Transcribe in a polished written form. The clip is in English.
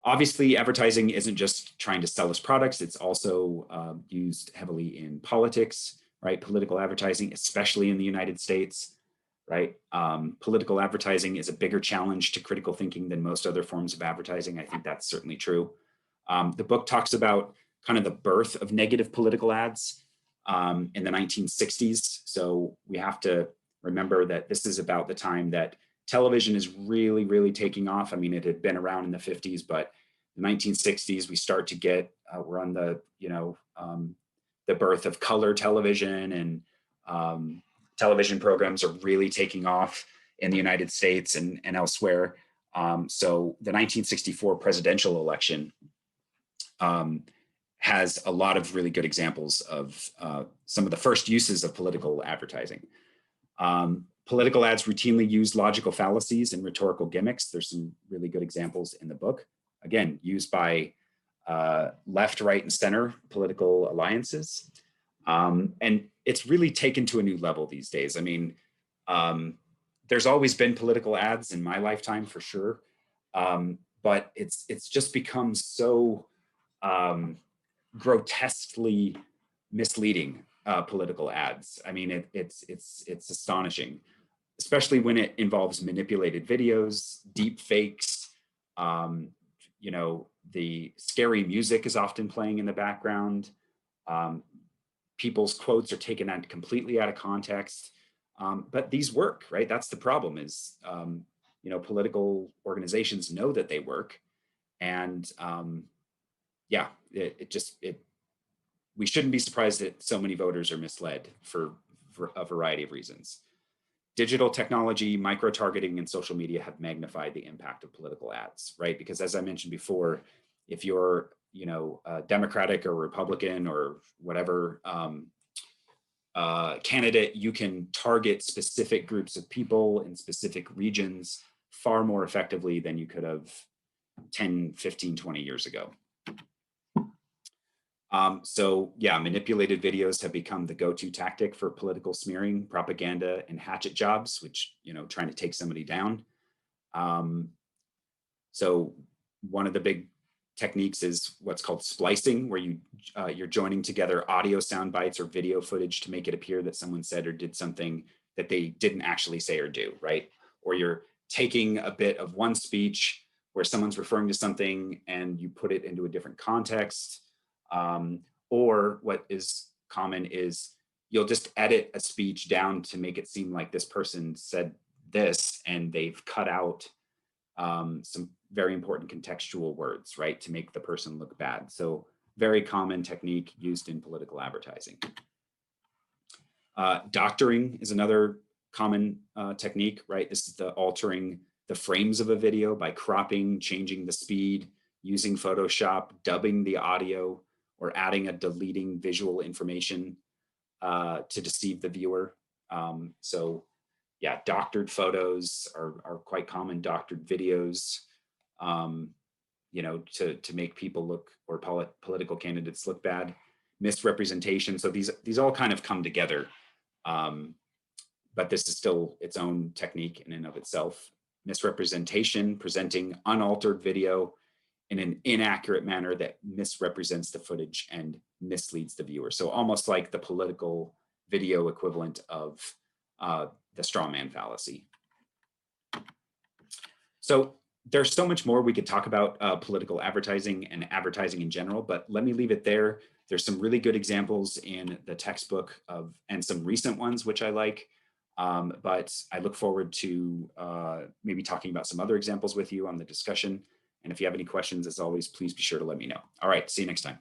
Obviously, advertising isn't just trying to sell us products. It's also used heavily in politics, right? Political advertising, especially in the United States, right? Political advertising is a bigger challenge to critical thinking than most other forms of advertising. I think that's certainly true. The book talks about kind of the birth of negative political ads in the 1960s. So we have to remember that this is about the time that television is really, really taking off. I mean, it had been around in the 50s, but the 1960s, we start to get, we're on the, the birth of color television, and television programs are really taking off in the United States and elsewhere. So the 1964 presidential election has a lot of really good examples of some of the first uses of political advertising. Political ads routinely use logical fallacies and rhetorical gimmicks. There's some really good examples in the book. Again, used by left, right, and center political alliances. And it's really taken to a new level these days. I mean, there's always been political ads in my lifetime for sure. But it's just become so grotesquely misleading political ads. I mean, it's astonishing, especially when it involves manipulated videos, deep fakes. The scary music is often playing in the background. People's quotes are taken out completely out of context. But these work, right? That's the problem is, political organizations know that they work. And we shouldn't be surprised that so many voters are misled for a variety of reasons. Digital technology, micro-targeting, and social media have magnified the impact of political ads, right? Because as I mentioned before, if you're, a Democratic or Republican or whatever candidate, you can target specific groups of people in specific regions far more effectively than you could have 10, 15, 20 years ago. Manipulated videos have become the go-to tactic for political smearing, propaganda, and hatchet jobs, which, trying to take somebody down. So one of the big techniques is what's called splicing, where you're joining together audio sound bites or video footage to make it appear that someone said or did something that they didn't actually say or do, right? Or you're taking a bit of one speech where someone's referring to something and you put it into a different context. Or what is common is you'll just edit a speech down to make it seem like this person said this, and they've cut out some very important contextual words, right, to make the person look bad. So very common technique used in political advertising. Doctoring is another common technique, right? This is the altering the frames of a video by cropping, changing the speed, using Photoshop, dubbing the audio, or adding a deleting visual information to deceive the viewer. Doctored photos are quite common, doctored videos, to make people look, or political candidates look bad. Misrepresentation, so these all kind of come together. But this is still its own technique in and of itself. Misrepresentation, presenting unaltered video in an inaccurate manner that misrepresents the footage and misleads the viewer. So almost like the political video equivalent of the straw man fallacy. So there's so much more we could talk about political advertising and advertising in general, but let me leave it there. There's some really good examples in the textbook and some recent ones, which I like. But I look forward to maybe talking about some other examples with you on the discussion. And if you have any questions, as always, please be sure to let me know. All right, see you next time.